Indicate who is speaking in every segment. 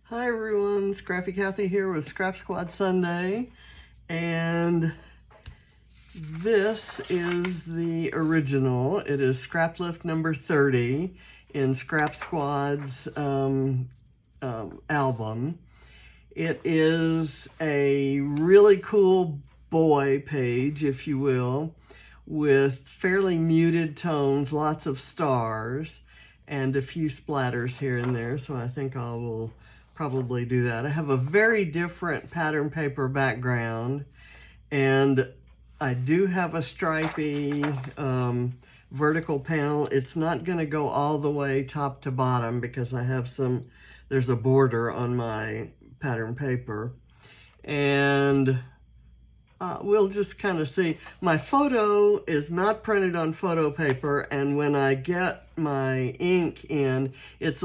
Speaker 1: Hi everyone, Scrappykea here with Scrap Squad Sunday, and this is the original. It is Scrap Lift number 30 in Scrap Squad's album. It is a really cool boy page, if you will, with fairly muted tones, lots of stars, and a few splatters here and there, so I think I will probably do that. I have a very different pattern paper background, and I do have a stripy vertical panel. It's not going to go all the way top to bottom because I have there's a border on my pattern paper, and we'll just kind of see. My photo is not printed on photo paper, and when I get my ink in, it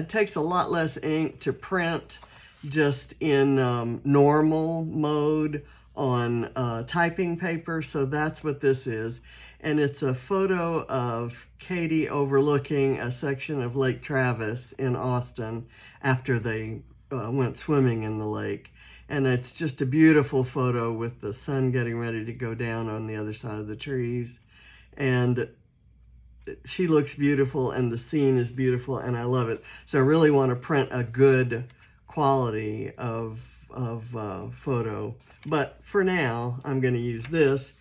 Speaker 1: takes a lot less ink to print just in normal mode on typing paper. So that's what this is. And it's a photo of Katie overlooking a section of Lake Travis in Austin after they went swimming in the lake. And it's just a beautiful photo with the sun getting ready to go down on the other side of the trees. And she looks beautiful and the scene is beautiful and I love it. So I really want to print a good quality of photo. But for now, I'm going to use this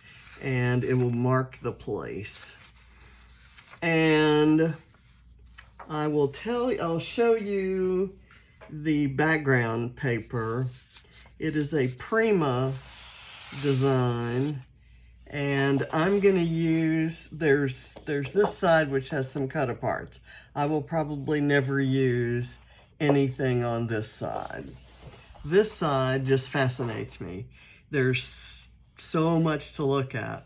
Speaker 1: and it will mark the place. And I'll show you the background paper. It is a Prima design, and I'm going to use, there's this side which has some cut aparts. I will probably never use anything on this side. This side just fascinates me. There's so much to look at.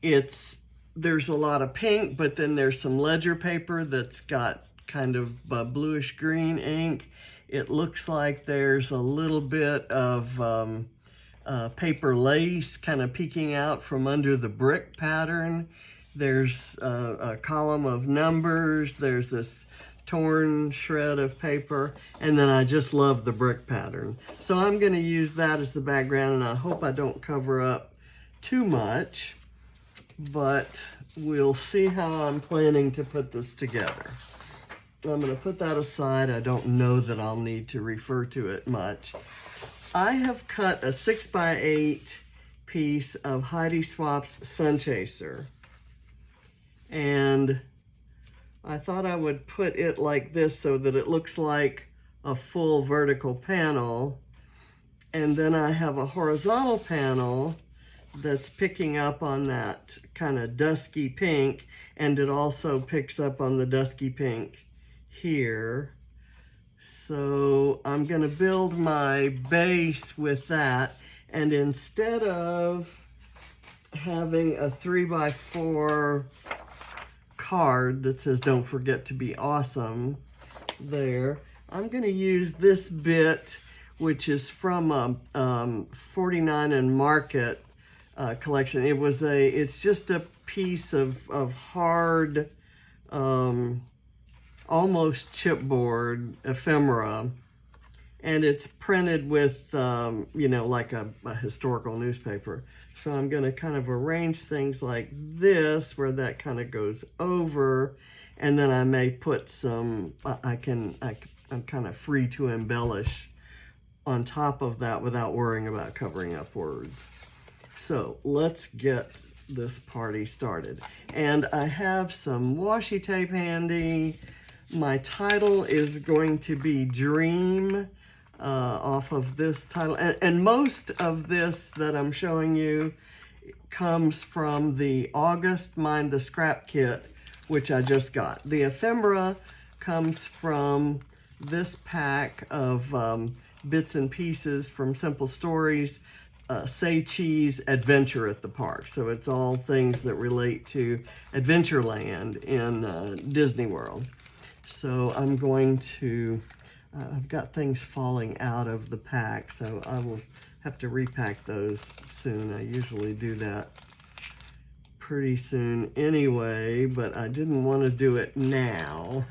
Speaker 1: There's a lot of pink, but then there's some ledger paper that's got kind of bluish green ink. It looks like there's a little bit of paper lace kind of peeking out from under the brick pattern. There's a column of numbers. There's this torn shred of paper. And then I just love the brick pattern. So I'm going to use that as the background, and I hope I don't cover up too much. But we'll see how I'm planning to put this together. I'm going to put that aside. I don't know that I'll need to refer to it much. I have cut a 6x8 piece of Heidi Swapp's Sun Chaser. And I thought I would put it like this so that it looks like a full vertical panel. And then I have a horizontal panel that's picking up on that kind of dusky pink, and it also picks up on the dusky pink here. So I'm going to build my base with that, and instead of having a 3x4 card that says don't forget to be awesome there, I'm going to use this bit, which is from a 49 and Market collection. It's just a piece of hard almost chipboard ephemera, and it's printed with like a historical newspaper. So I'm going to kind of arrange things like this where that kind of goes over, and then I may put some, I'm kind of free to embellish on top of that without worrying about covering up words. So let's get this party started. And I have some washi tape handy. My title is going to be Dream off of this title. And most of this that I'm showing you comes from the August Mind the Scrap kit, which I just got. The ephemera comes from this pack of bits and pieces from Simple Stories, Say Cheese Adventure at the Park. So it's all things that relate to Adventureland in Disney World. So I'm going to, I've got things falling out of the pack, so I will have to repack those soon. I usually do that pretty soon anyway, but I didn't want to do it now.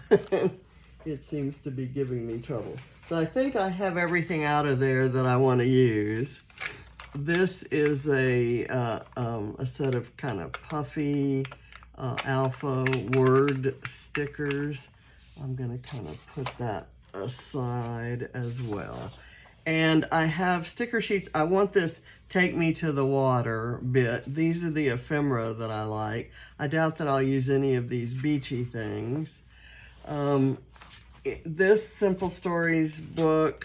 Speaker 1: It seems to be giving me trouble. So I think I have everything out of there that I want to use. This is a set of kind of puffy alpha word stickers. I'm going to kind of put that aside as well. And I have sticker sheets. I want this take me to the water bit. These are the ephemera that I like. I doubt that I'll use any of these beachy things. This Simple Stories book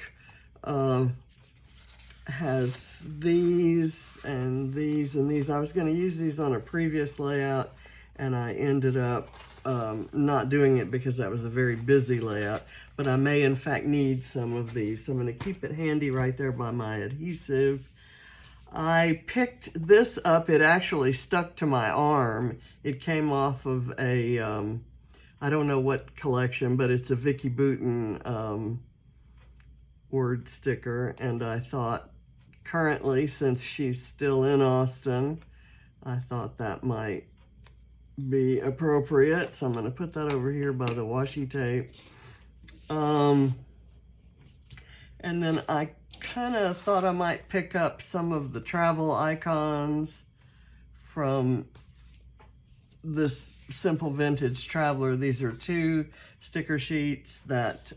Speaker 1: has these and these and these. I was going to use these on a previous layout, and I ended up not doing it because that was a very busy layout, but I may in fact need some of these. So I'm going to keep it handy right there by my adhesive. I picked this up. It actually stuck to my arm. It came off of a, I don't know what collection, but it's a Vicky Boutin word sticker. And I thought currently, since she's still in Austin, I thought that might be appropriate. So I'm going to put that over here by the washi tape. And then I kind of thought I might pick up some of the travel icons from this Simple Vintage Traveler. These are 2 sticker sheets that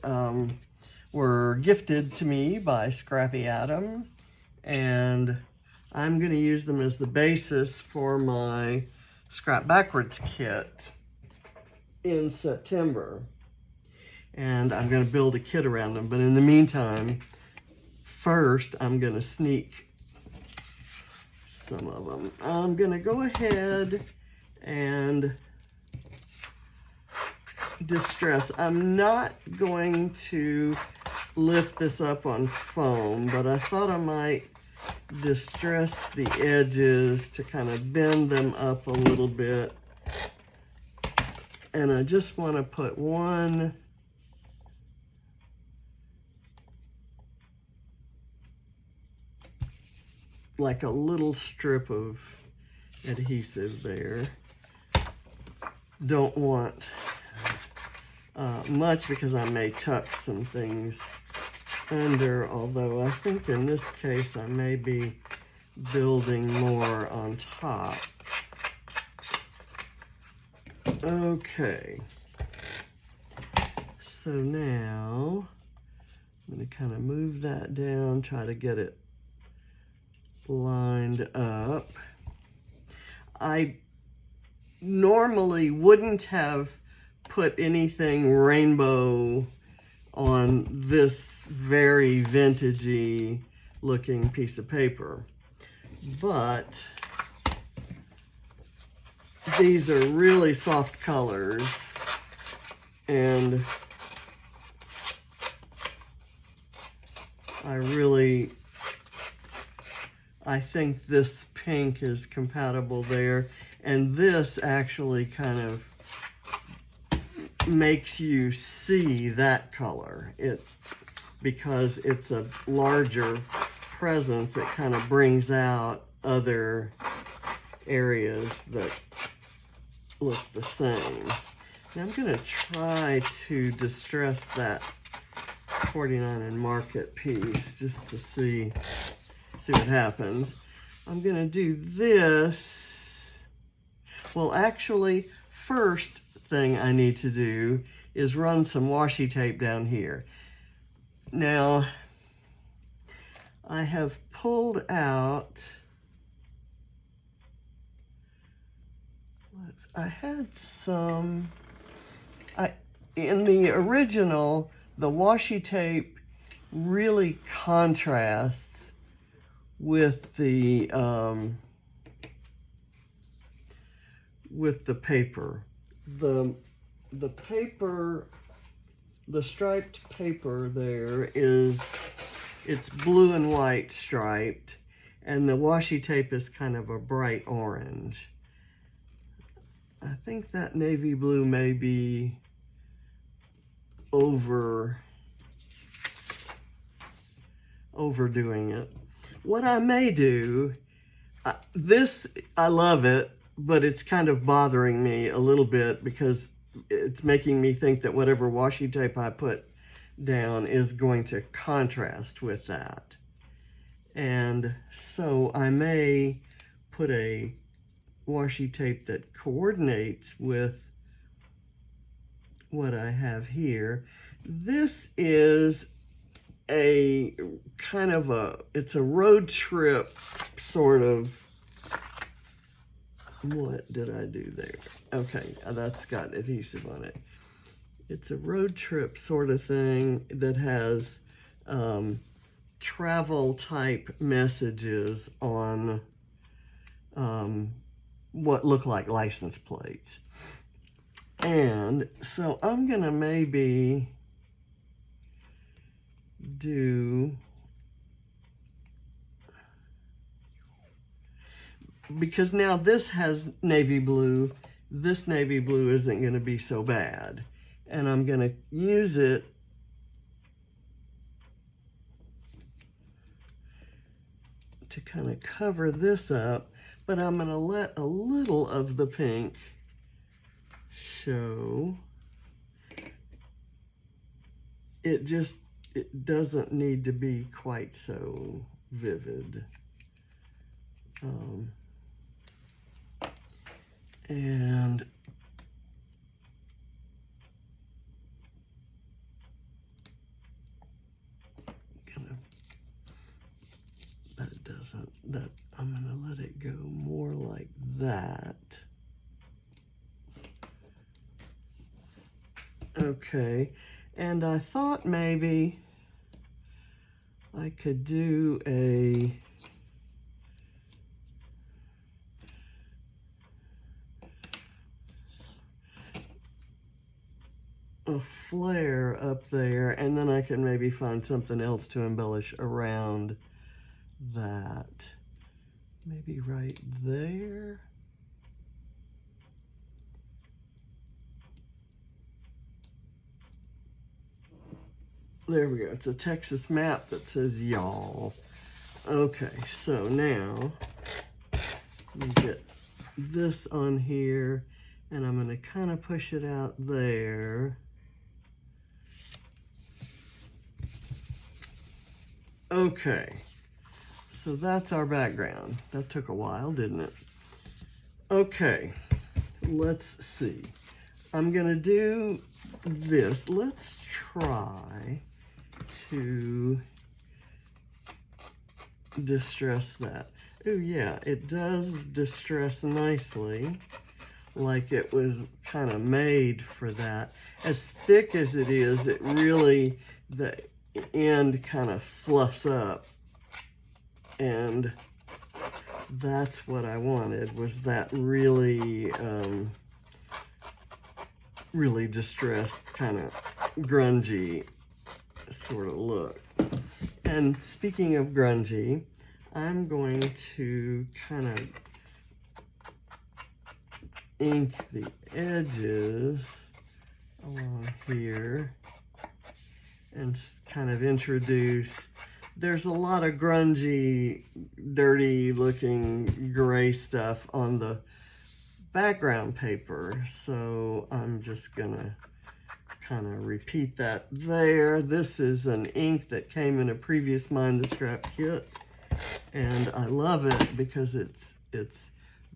Speaker 1: were gifted to me by Scrappy Adam, and I'm going to use them as the basis for my Scrap Backwards kit in September. And I'm going to build a kit around them. But in the meantime, first I'm going to sneak some of them. I'm going to go ahead and distress. I'm not going to lift this up on foam, but I thought I might distress the edges to kind of bend them up a little bit. And I just want to put one like a little strip of adhesive there. Don't want much because I may tuck some things under, although I think in this case I may be building more on top. Okay, so now I'm going to kind of move that down, try to get it lined up. I normally wouldn't have put anything rainbow on this very vintagey looking piece of paper, but these are really soft colors, and I think this pink is compatible there, and this actually kind of makes you see that color. Because it's a larger presence, it kind of brings out other areas that look the same. Now I'm going to try to distress that 49 and Market piece just to see what happens. I'm going to do this. Well, actually, first thing I need to do is run some washi tape down here. Now, I have pulled out, I had some, in the original, the washi tape really contrasts with the paper. The paper, the striped paper there it's blue and white striped, and the washi tape is kind of a bright orange. I think that navy blue may be overdoing it. What I may do, this, I love it, but it's kind of bothering me a little bit because it's making me think that whatever washi tape I put down is going to contrast with that. And so I may put a washi tape that coordinates with what I have here. This is a kind of it's a road trip sort of, what did I do there? Okay, that's got adhesive on it. It's a road trip sort of thing that has travel type messages on what look like license plates. And so I'm gonna maybe do, because now this has navy blue, this navy blue isn't going to be so bad. And I'm going to use it to kind of cover this up, but I'm going to let a little of the pink show. It doesn't need to be quite so vivid. And I'm gonna let it go more like that. Okay, and I thought maybe I could do a flare up there, and then I can maybe find something else to embellish around that. Maybe right there. There we go. It's a Texas map that says y'all. Okay, so now we get this on here, and I'm going to kind of push it out there. Okay, so that's our background. That took a while, didn't it? Okay, let's see. I'm going to do this. Let's try to distress that. Oh yeah, it does distress nicely, like it was kind of made for that. As thick as it is, it really, the end kind of fluffs up, and that's what I wanted, was that really really distressed, kind of grungy sort of look. And speaking of grungy, I'm going to kind of ink the edges along here and kind of introduce, there's a lot of grungy, dirty looking gray stuff on the background paper, so I'm just gonna kind of repeat that there. This is an ink that came in a previous Mind the Scrap kit, and I love it because it's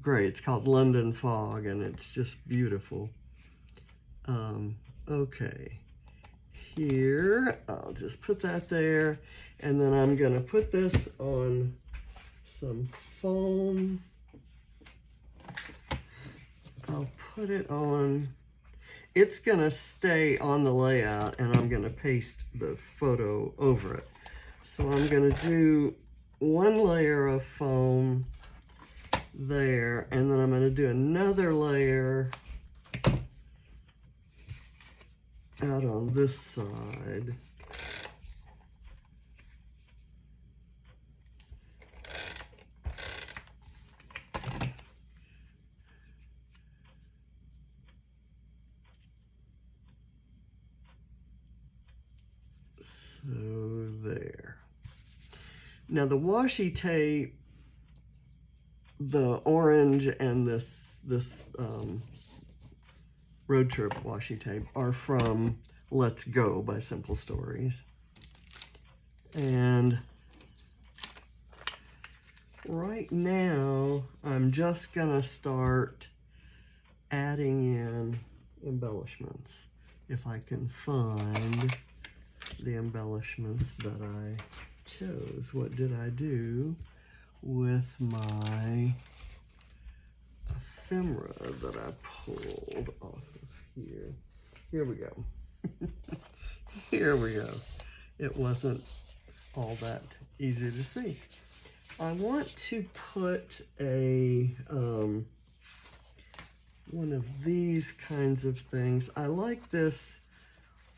Speaker 1: great. It's called London Fog, and it's just beautiful. Okay, here I'll just put that there, and then I'm gonna put this on some foam. I'll put it on, it's gonna stay on the layout, and I'm gonna paste the photo over it. So I'm gonna do one layer of foam there, and then I'm gonna do another layer out on this side. So there. Now the washi tape, the orange and this road trip washi tape are from Let's Go by Simple Stories. And right now, I'm just gonna start adding in embellishments. If I can find the embellishments that I chose. What did I do with my ephemera that I pulled off of here? Here we go. Here we go. It wasn't all that easy to see. I want to put a one of these kinds of things. I like this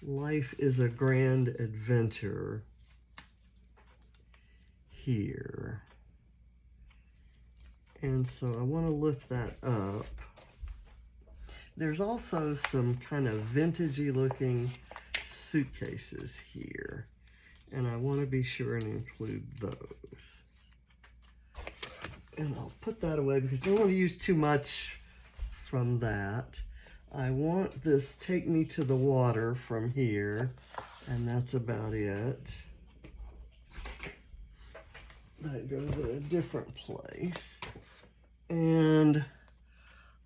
Speaker 1: Life is a Grand Adventure here. And so I want to lift that up. There's also some kind of vintagey looking suitcases here. And I want to be sure and include those. And I'll put that away because I don't want to use too much from that. I want this Take Me to the Water from here, and that's about it. That goes in a different place. And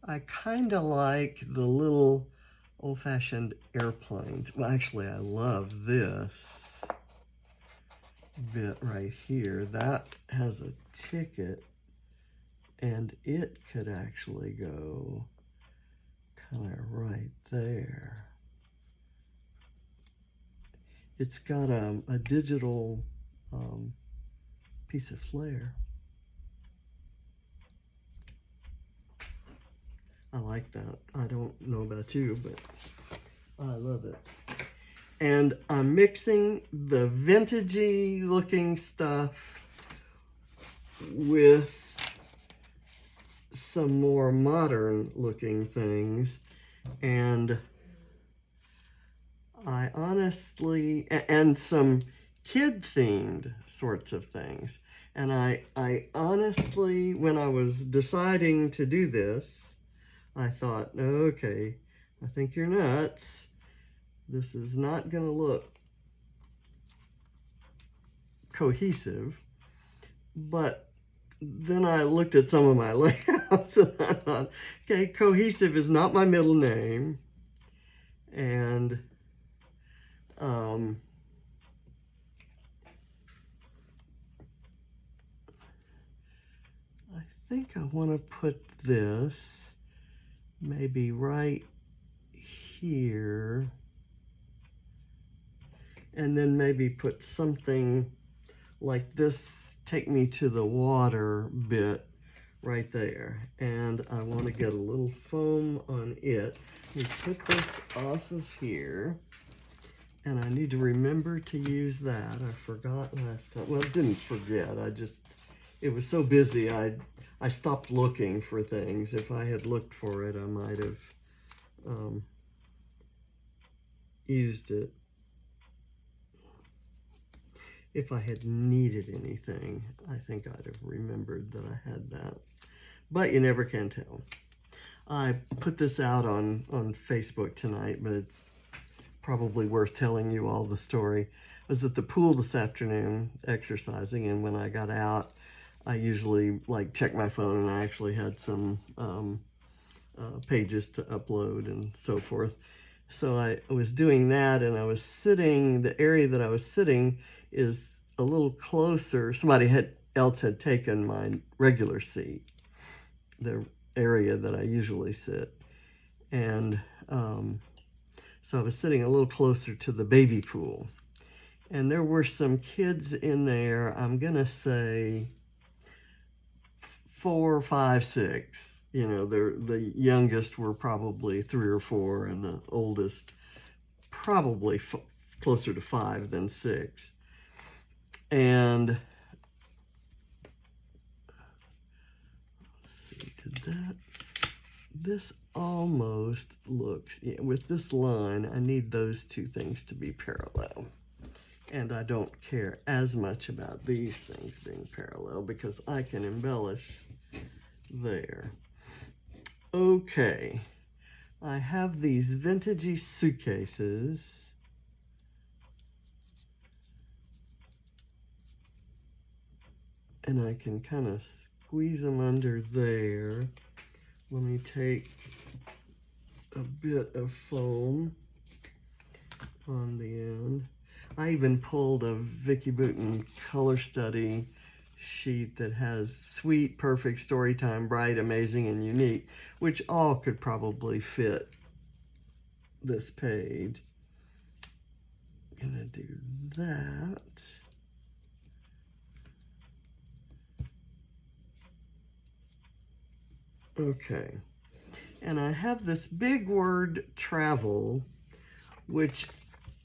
Speaker 1: I kind of like the little old-fashioned airplanes. Well, actually, I love this bit right here. That has a ticket, and it could actually go kind of right there. It's got a digital piece of flair. I like that. I don't know about you, but I love it. And I'm mixing the vintagey looking stuff with some more modern looking things, and I honestly, and some kid themed sorts of things. And I honestly, when I was deciding to do this, I thought, okay, I think you're nuts. This is not going to look cohesive. But then I looked at some of my layouts and I thought, okay, cohesive is not my middle name. And I think I want to put this maybe right here, and then maybe put something like this Take Me to the Water bit right there. And I want to get a little foam on it. Let me put this off of here, and I need to remember to use that. I forgot last time. Well, I didn't forget. It was so busy, I stopped looking for things. If I had looked for it, I might have used it. If I had needed anything, I think I'd have remembered that I had that. But you never can tell. I put this out on Facebook tonight, but it's probably worth telling you all the story. I was at the pool this afternoon exercising, and when I got out, I usually check my phone, and I actually had some pages to upload and so forth. So I was doing that, and I was sitting, the area that I was sitting is a little closer. Somebody else had taken my regular seat, the area that I usually sit. And so I was sitting a little closer to the baby pool. And there were some kids in there, I'm going to say 4, 5, 6. You know, the youngest were probably 3 or 4, and the oldest probably closer to 5 than 6. And let's see, this almost looks, yeah, with this line, I need those two things to be parallel. And I don't care as much about these things being parallel because I can embellish there. Okay, I have these vintagey suitcases, and I can kind of squeeze them under there. Let me take a bit of foam on the end. I even pulled a Vicky Bouton color study sheet that has sweet, perfect, story time, bright, amazing, and unique, which all could probably fit this page. I'm gonna do that. Okay, and I have this big word travel, which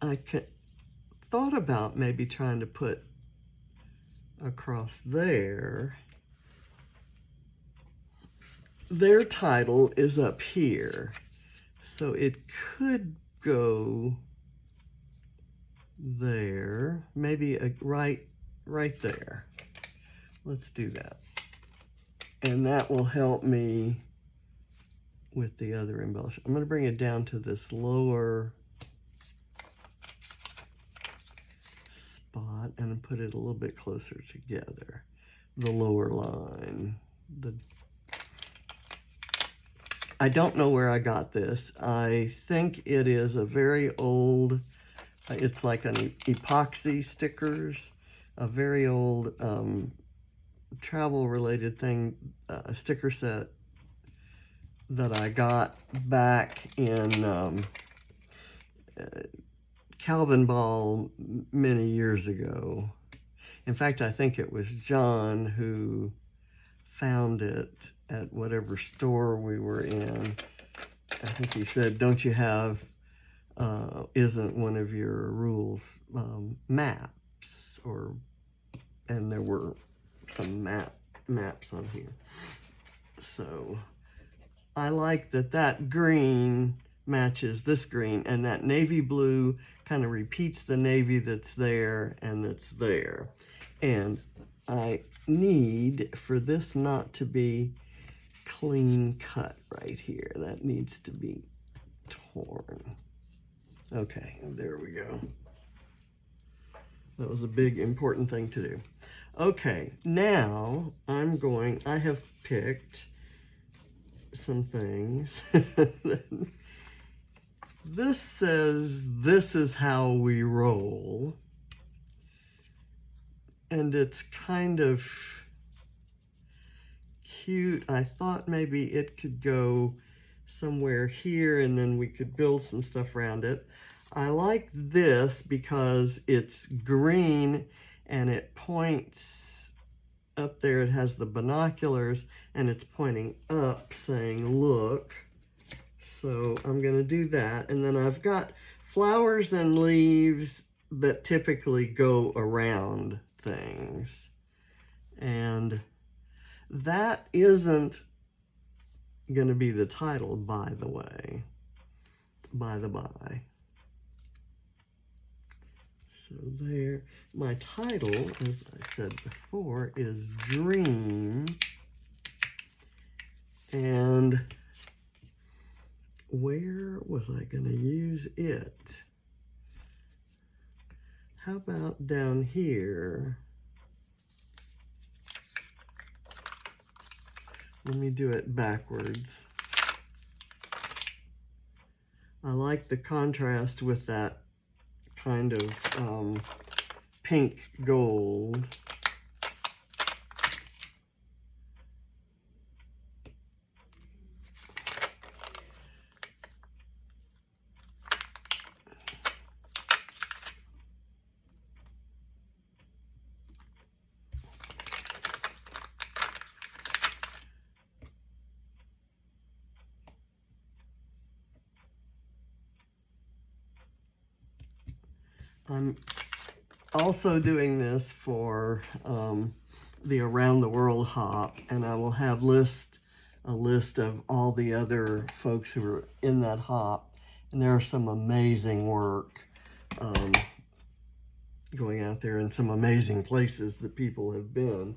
Speaker 1: I thought about maybe trying to put across there. Their title is up here, so it could go there, maybe right there. Let's do that. And that will help me with the other embellishment. I'm going to bring it down to this lower spot and put it a little bit closer together. The lower line. I don't know where I got this. I think it is a very old, it's like an epoxy stickers, a very old travel related thing, a sticker set that I got back in Calvin Ball many years ago. In fact, I think it was John who found it at whatever store we were in. I think he said, don't you have, isn't one of your rules maps? And there were some maps on here. So I like that green matches this green, and that navy blue kind of repeats the navy that's there and that's there. And I need for this not to be clean cut right here. That needs to be torn. Okay, there we go. That was a big important thing to do. Okay, now I have picked some things. This says, this is how we roll. And it's kind of cute. I thought maybe it could go somewhere here and then we could build some stuff around it. I like this because it's green and it points up there. It has the binoculars and it's pointing up saying, look. So I'm going to do that. And then I've got flowers and leaves that typically go around things. And that isn't going to be the title, by the way. By the by. So there, my title, as I said before, is Dream. And where was I going to use it? How about down here? Let me do it backwards. I like the contrast with that kind of pink gold. I'm also doing this for the Around the World hop, and I will have a list of all the other folks who are in that hop, and there are some amazing work going out there in some amazing places that people have been.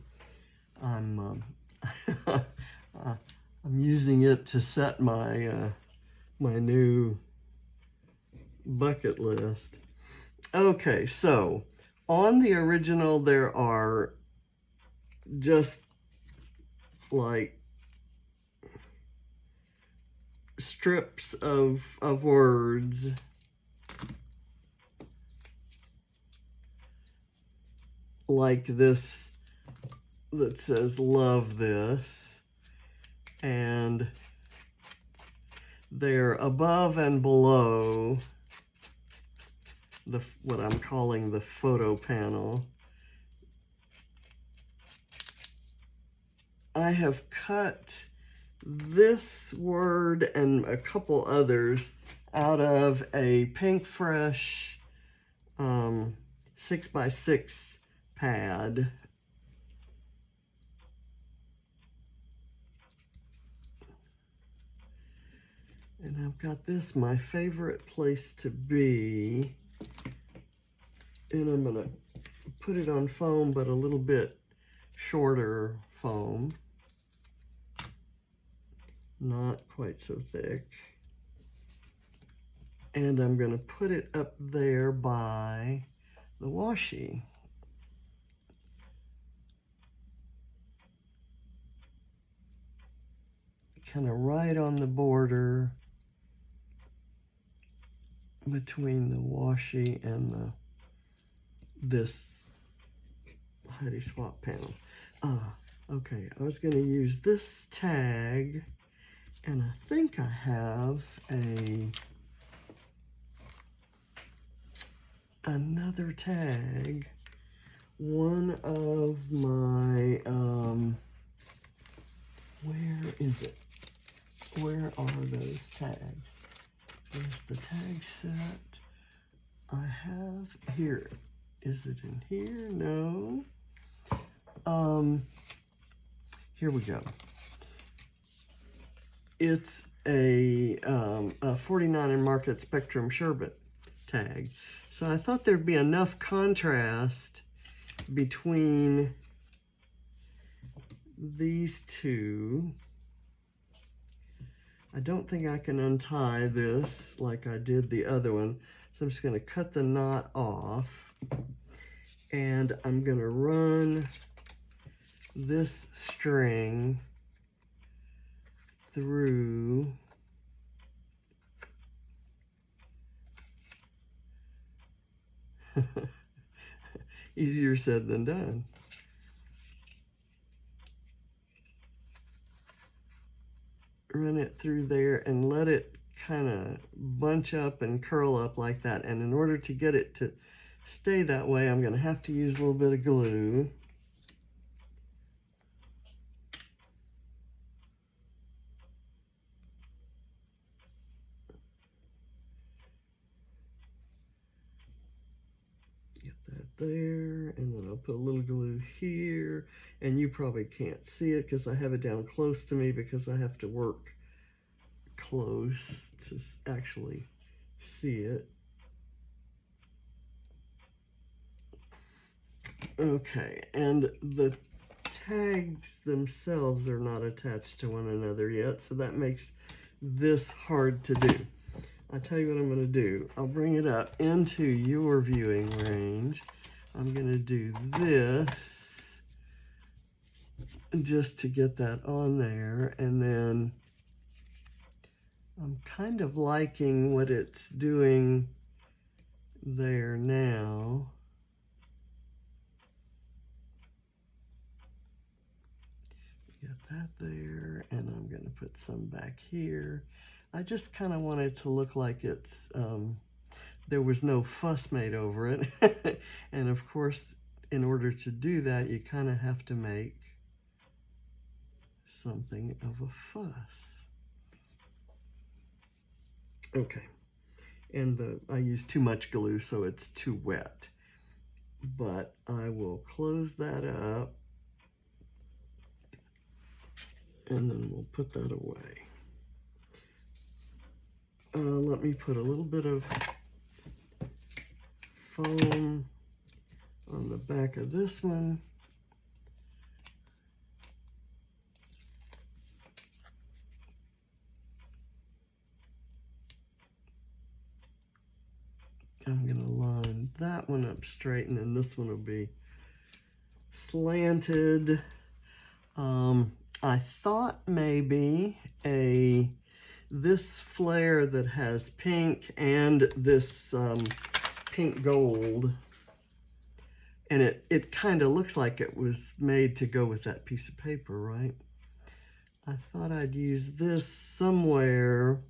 Speaker 1: I'm using it to set my my new bucket list. Okay, so on the original there are just like strips of words. Like this that says love this, and they're above and below the what I'm calling the photo panel. I have cut this word and a couple others out of a Pink Fresh 6x6 pad. And I've got this, my favorite place to be. And I'm gonna put it on foam, but a little bit shorter foam. Not quite so thick. And I'm gonna put it up there by the washi. Kind of right on the border between the washi and this Heidi Swap panel. Okay, I was going to use this tag, and I think I have another tag. One of my, where is it? Where are those tags? There's the tag set. I have here. Is it in here? No. Here we go. It's a 49 in Market Spectrum Sherbet tag. So I thought there'd be enough contrast between these two. I don't think I can untie this like I did the other one. So I'm just going to cut the knot off, and I'm going to run this string through easier said than done. Run it through there and let it kind of bunch up and curl up like that. And in order to get it to stay that way, I'm going to have to use a little bit of glue. Get that there, and then I'll put a little glue here. And you probably can't see it because I have it down close to me because I have to work close to actually see it. Okay, and the tags themselves are not attached to one another yet, so that makes this hard to do. I'll tell you what I'm going to do. I'll bring it up into your viewing range. I'm going to do this just to get that on there, and then I'm kind of liking what it's doing there now. Get that there, and I'm going to put some back here. I just kind of want it to look like it's, there was no fuss made over it. And of course, in order to do that, you kind of have to make something of a fuss. Okay, and I used too much glue, so it's too wet. But I will close that up, and then we'll put that away. Let me put a little bit of foam on the back of this one. I'm going to line that one up straight, and then this one will be slanted. I thought maybe this flare that has pink and this pink gold, and it kind of looks like it was made to go with that piece of paper, right? I thought I'd use this somewhere.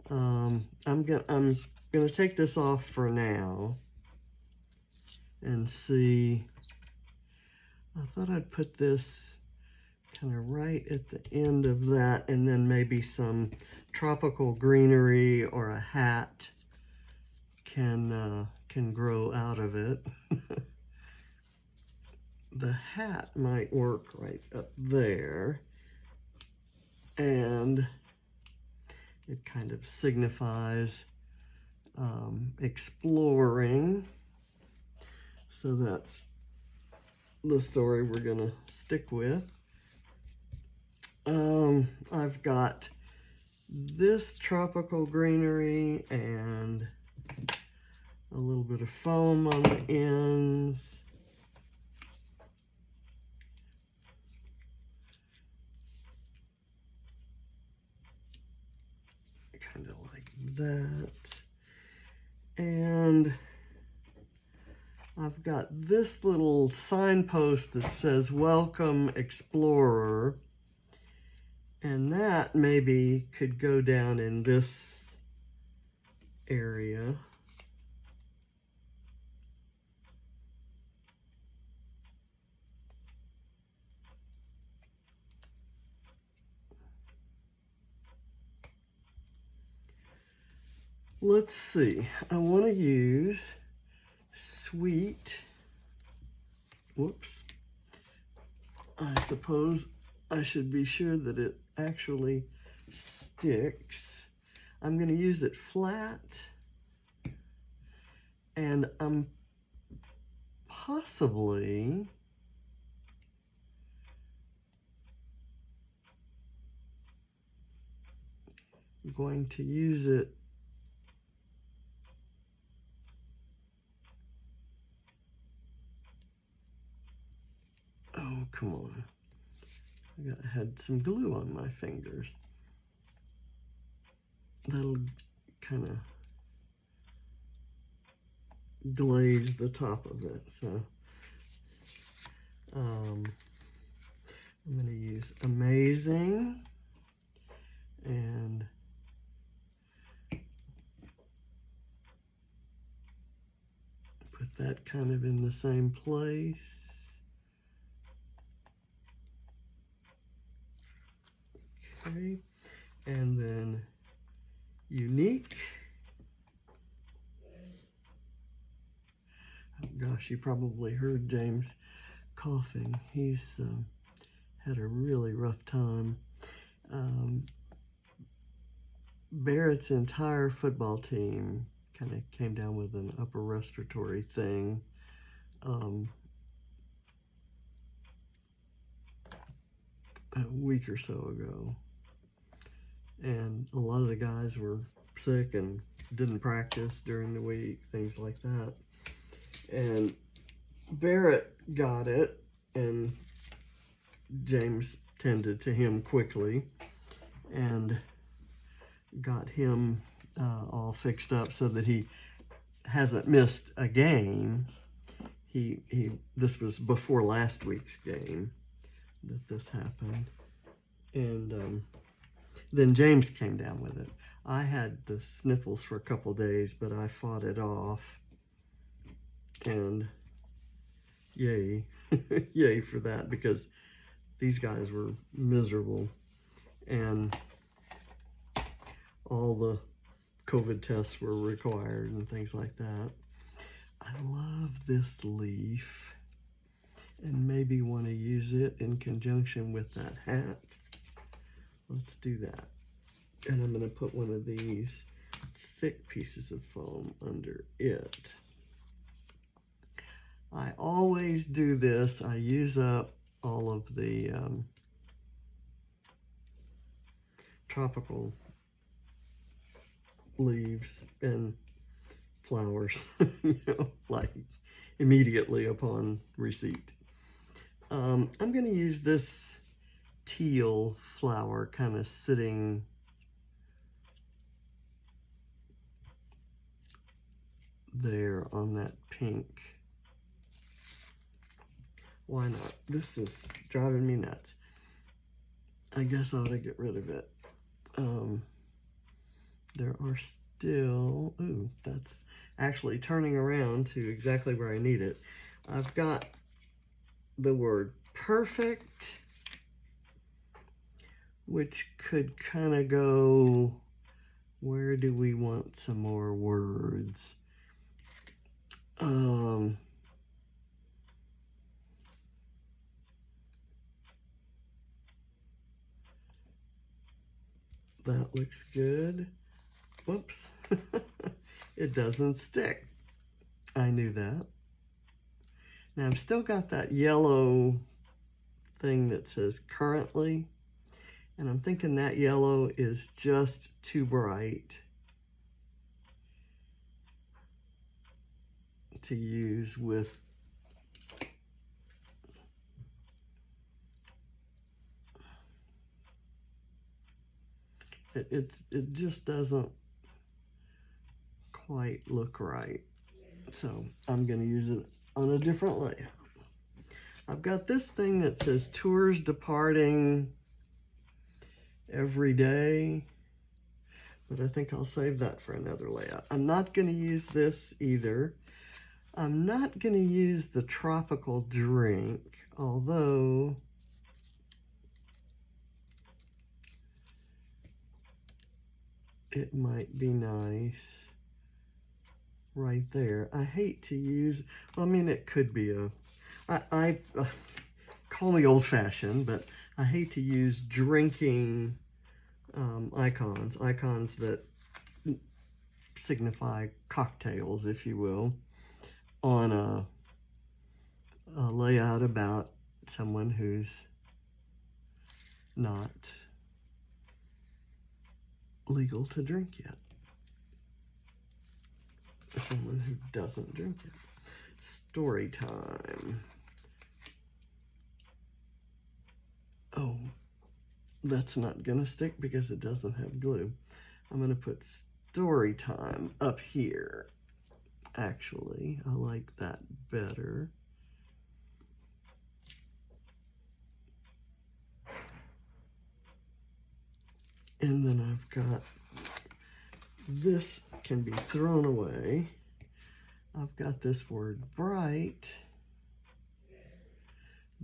Speaker 1: I'm gonna take this off for now and see. I thought I'd put this kind of right at the end of that, and then maybe some tropical greenery or a hat can grow out of it. The hat might work right up there, and it kind of signifies exploring. So that's the story we're gonna stick with. I've got this tropical greenery and a little bit of foam on the ends. Kind of like that. And I've got this little signpost that says "Welcome Explorer," and that maybe could go down in this area. Let's see, I want to use sweet, whoops, I suppose I should be sure that it actually sticks. I'm going to use it flat, and I'm possibly going to use it oh, come on. I had some glue on my fingers. That'll kind of glaze the top of it. So I'm going to use Amazing and put that kind of in the same place. Okay, and then Unique. Oh gosh, you probably heard James coughing. He's had a really rough time. Barrett's entire football team kind of came down with an upper respiratory thing. A week or so ago. And a lot of the guys were sick and didn't practice during the week, things like that. And Barrett got it, and James tended to him quickly and got him all fixed up so that he hasn't missed a game. This was before last week's game that this happened. And then James came down with it. I had the sniffles for a couple days, but I fought it off. And yay, yay for that, because these guys were miserable. And all the COVID tests were required and things like that. I love this leaf and maybe want to use it in conjunction with that hat. Let's do that. And I'm going to put one of these thick pieces of foam under it. I always do this. I use up all of the tropical leaves and flowers, you know, like immediately upon receipt. I'm going to use this teal flower kind of sitting there on that pink. Why not? This is driving me nuts. I guess I ought to get rid of it. There are still, ooh, that's actually turning around to exactly where I need it. I've got the word perfect, which could kind of go, where do we want some more words? That looks good. Whoops. It doesn't stick. I knew that. Now I've still got that yellow thing that says currently, and I'm thinking that yellow is just too bright to use with it just doesn't quite look right. So I'm going to use it on a different layout. I've got this thing that says tours departing every day, but I think I'll save that for another layout. I'm not going to use this either. I'm not going to use the tropical drink, although it might be nice right there. I hate to use, well, I mean, it could be a, I call me old-fashioned, but I hate to use drinking icons that signify cocktails, if you will, on a layout about someone who's not legal to drink yet. Someone who doesn't drink yet. Story time. Oh, that's not gonna stick because it doesn't have glue. I'm gonna put story time up here. Actually, I like that better. And then I've got, this can be thrown away. I've got this word bright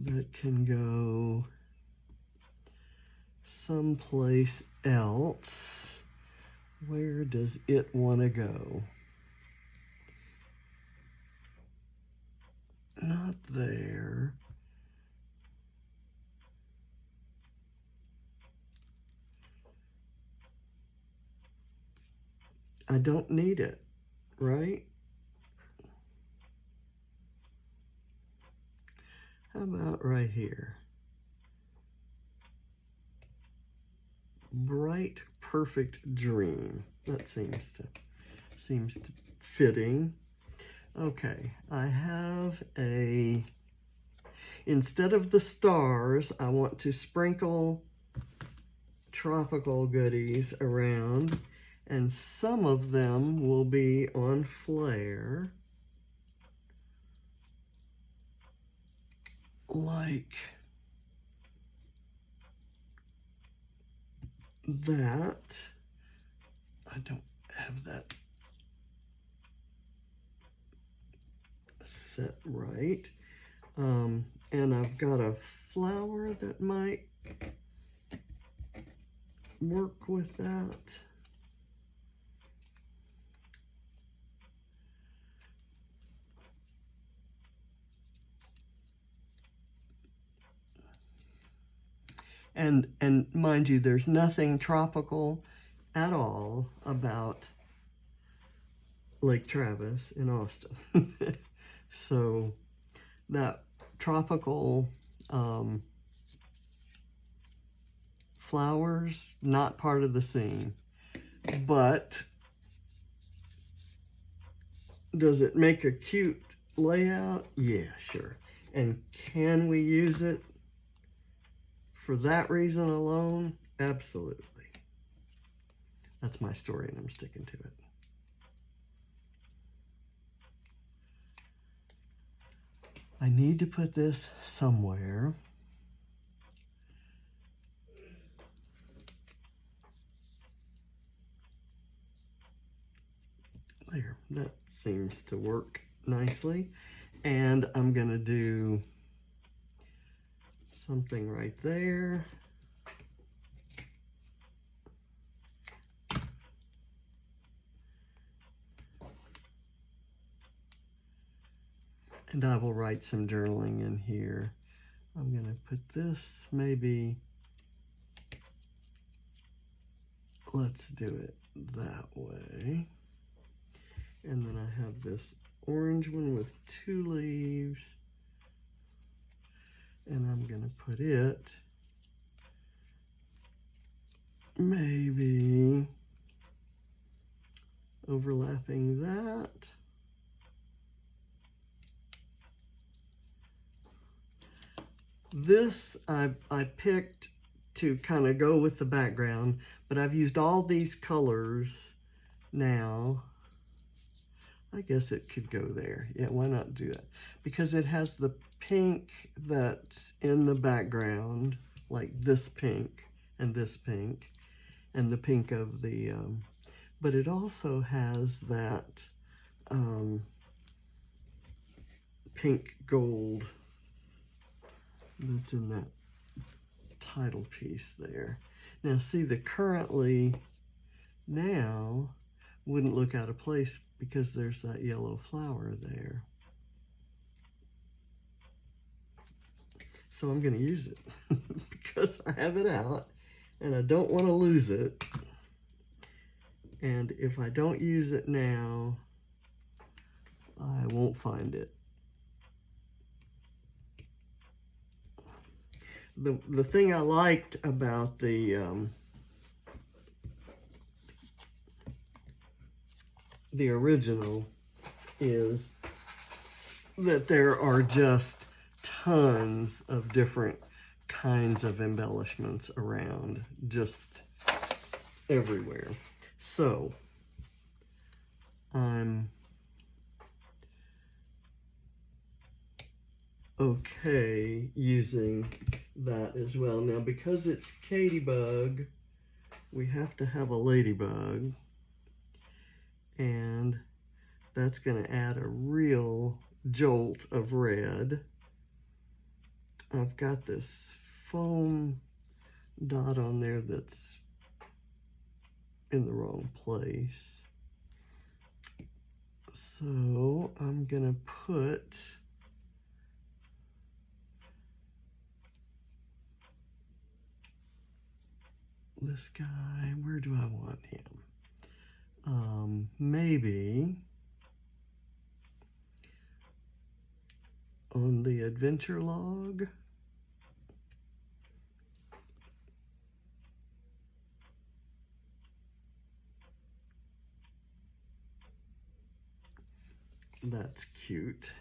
Speaker 1: that can go someplace else. Where does it want to go? Not there. I don't need it, right? How about right here? Bright, perfect dream. That seems to fitting. Okay, I have a, instead of the stars, I want to sprinkle tropical goodies around, and some of them will be on flare, like that. I don't have that set right. And I've got a flower that might work with that. And mind you, there's nothing tropical at all about Lake Travis in Austin. So that tropical flowers, not part of the scene. But does it make a cute layout? Yeah, sure. And can we use it for that reason alone? Absolutely. That's my story and I'm sticking to it. I need to put this somewhere. There, that seems to work nicely. And I'm gonna do something right there. And I will write some journaling in here. I'm gonna put this maybe, let's do it that way. And then I have this orange one with 2 leaves. And I'm gonna put it maybe overlapping that. This I picked to kind of go with the background, but I've used all these colors now. I guess it could go there. Yeah, why not do that? Because it has the pink that's in the background, like this pink, and the pink of the, but it also has that pink gold that's in that title piece there. Now see, the currently now wouldn't look out of place because there's that yellow flower there. So I'm going to use it because I have it out and I don't want to lose it. And if I don't use it now, I won't find it. The thing I liked about the original is that there are just tons of different kinds of embellishments around, just everywhere. So I'm okay using that as well. Now, because it's Ladybug, we have to have a ladybug, and that's going to add a real jolt of red. I've got this foam dot on there that's in the wrong place. So I'm going to put this guy, where do I want him? Maybe on the adventure log. That's cute.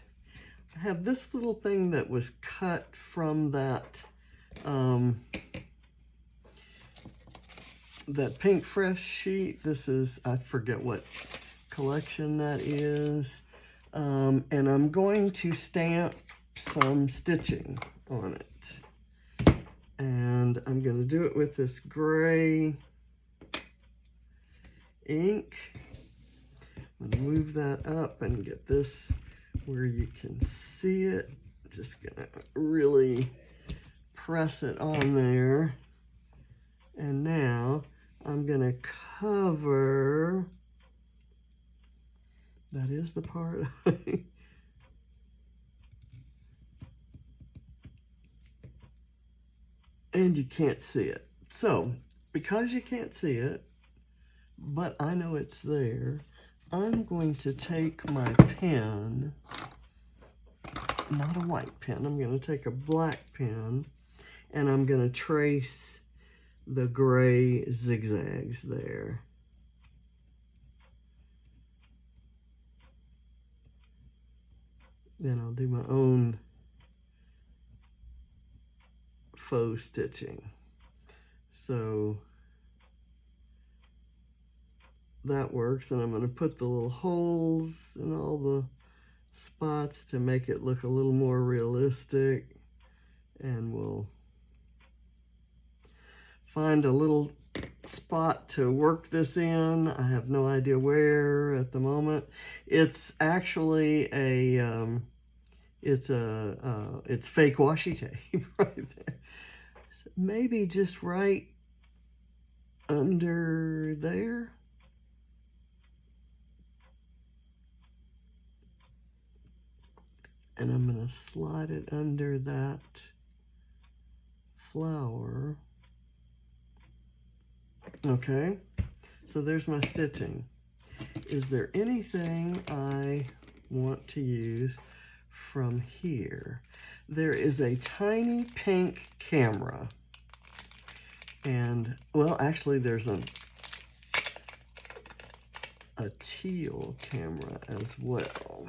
Speaker 1: I have this little thing that was cut from that that Pink Fresh sheet. This is, I forget what collection that is. And I'm going to stamp some stitching on it. And I'm going to do it with this gray ink. I'm going to move that up and get this where you can see it. Just going to really press it on there. And now I'm going to cover, that is the part and you can't see it. So because you can't see it, but I know it's there, I'm going to take my pen, not a white pen, I'm going to take a black pen, and I'm going to trace the gray zigzags there. Then I'll do my own faux stitching. So that works, and I'm going to put the little holes in all the spots to make it look a little more realistic, and we'll find a little spot to work this in. I have no idea where at the moment. It's actually a it's fake washi tape right there. So maybe just right under there. And I'm going to slide it under that flower. Okay, so there's my stitching. Is there anything I want to use from here? There is a tiny pink camera. And, well, actually there's a teal camera as well.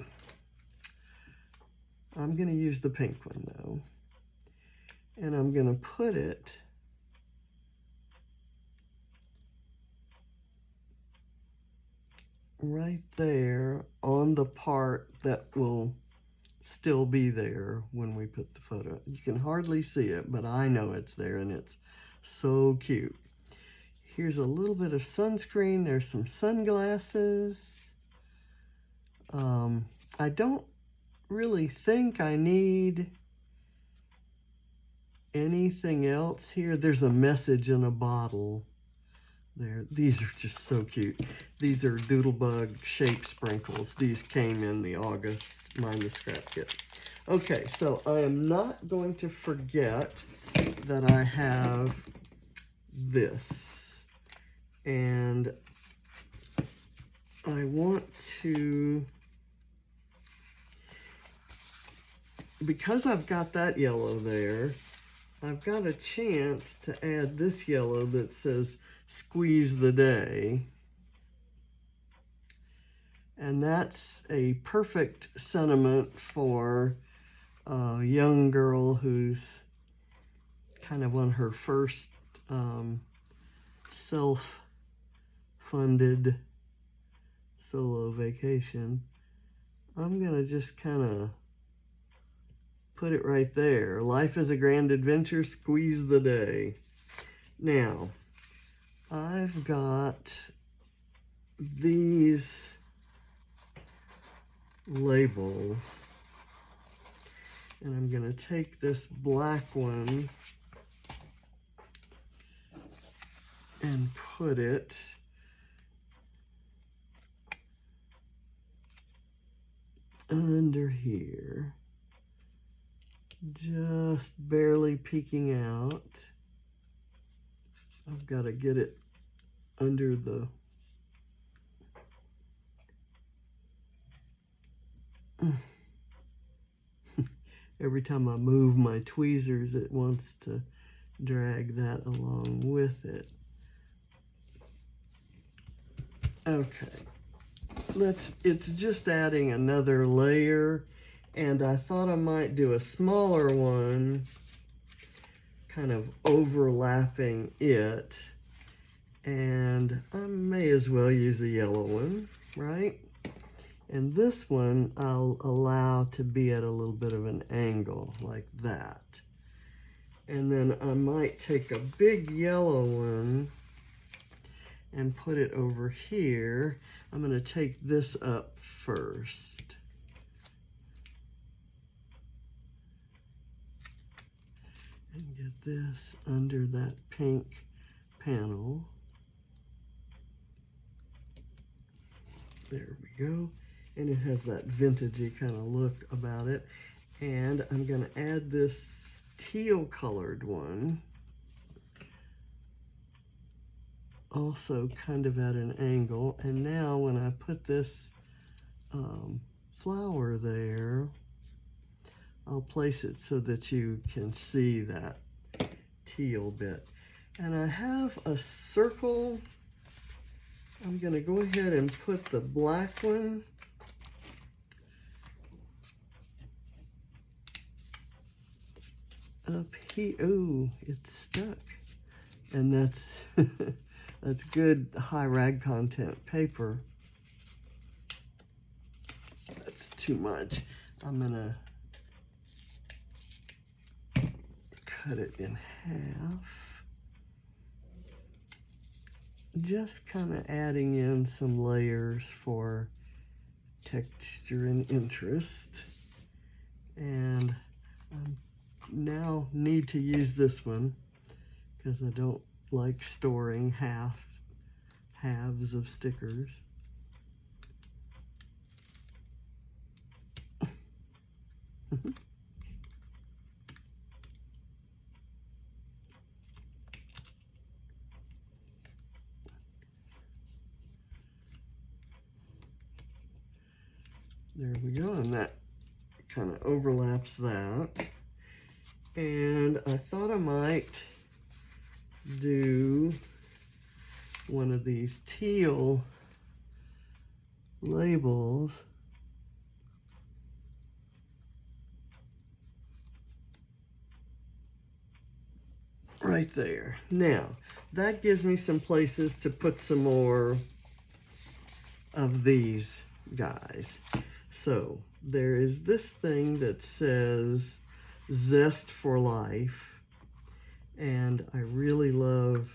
Speaker 1: I'm going to use the pink one though. And I'm going to put it right there on the part that will still be there when we put the photo. You can hardly see it, but I know it's there, and it's so cute. Here's a little bit of sunscreen. There's some sunglasses. I don't really think I need anything else here. There's a message in a bottle there. These are just so cute. These are Doodlebug shape sprinkles. These came in the August Mind the Scrap kit. Okay, so I am not going to forget that I have this, and I want to, because I've got that yellow there, I've got a chance to add this yellow that says Squeeze the Day. And that's a perfect sentiment for a young girl who's kind of on her first self-funded solo vacation. I'm gonna just kind of put it right there. Life is a grand adventure, squeeze the day. Now, I've got these labels, and I'm going to take this black one and put it under here, just barely peeking out. I've got to get it under the every time I move my tweezers, it wants to drag that along with it. Okay, it's just adding another layer, and I thought I might do a smaller one, kind of overlapping it, and I may as well use a yellow one, right? And this one I'll allow to be at a little bit of an angle like that. And then I might take a big yellow one and put it over here. I'm going to take this up first. And get this under that pink panel. There we go. And it has that vintagey kind of look about it. And I'm going to add this teal colored one, also kind of at an angle. And now when I put this flower there, I'll place it so that you can see that teal bit. And I have a circle. I'm going to go ahead and put the black one up here. Oh, it's stuck. And that's, that's good high rag content paper. That's too much. I'm gonna cut it in half. Just kind of adding in some layers for texture and interest. And I now need to use this one because I don't like storing halves of stickers. There we go, and that kind of overlaps that. And I thought I might do one of these teal labels. Right there. Now, that gives me some places to put some more of these guys. So there is this thing that says Zest for Life, and I really love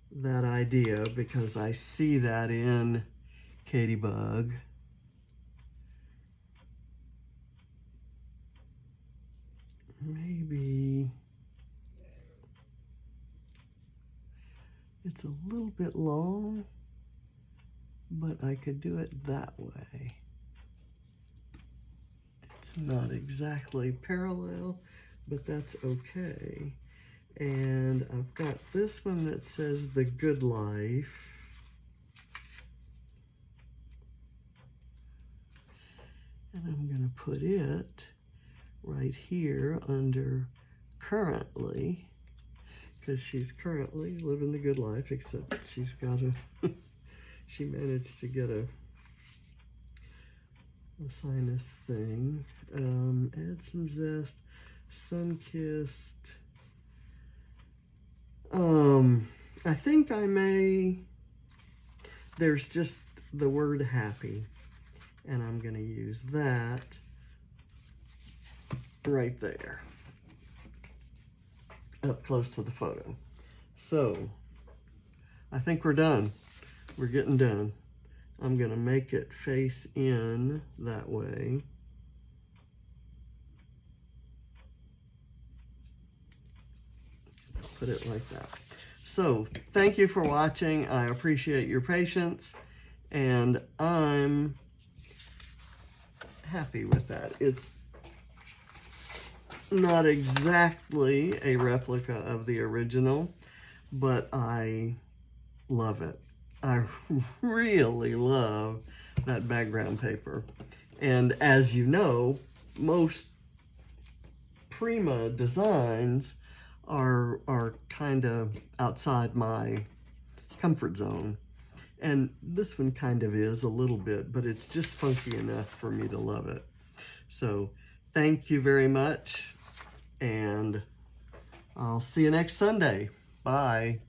Speaker 1: that idea because I see that in Ladybug. Maybe it's a little bit long, but I could do it that way. It's not exactly parallel, but that's okay. And I've got this one that says The Good Life. And I'm gonna put it right here under currently, because she's currently living the good life, except she's got a, she managed to get a sinus thing. Add some zest, sun-kissed. I think I may, there's just the word happy, and I'm gonna use that right there, up close to the photo. So I think we're done. We're getting done. I'm gonna make it face in that way. Put it like that. So thank you for watching. I appreciate your patience, and I'm happy with that. It's not exactly a replica of the original, but I love it. I really love that background paper. And as you know, most Prima designs are kind of outside my comfort zone. And this one kind of is a little bit, but it's just funky enough for me to love it. So thank you very much, and I'll see you next Sunday. Bye.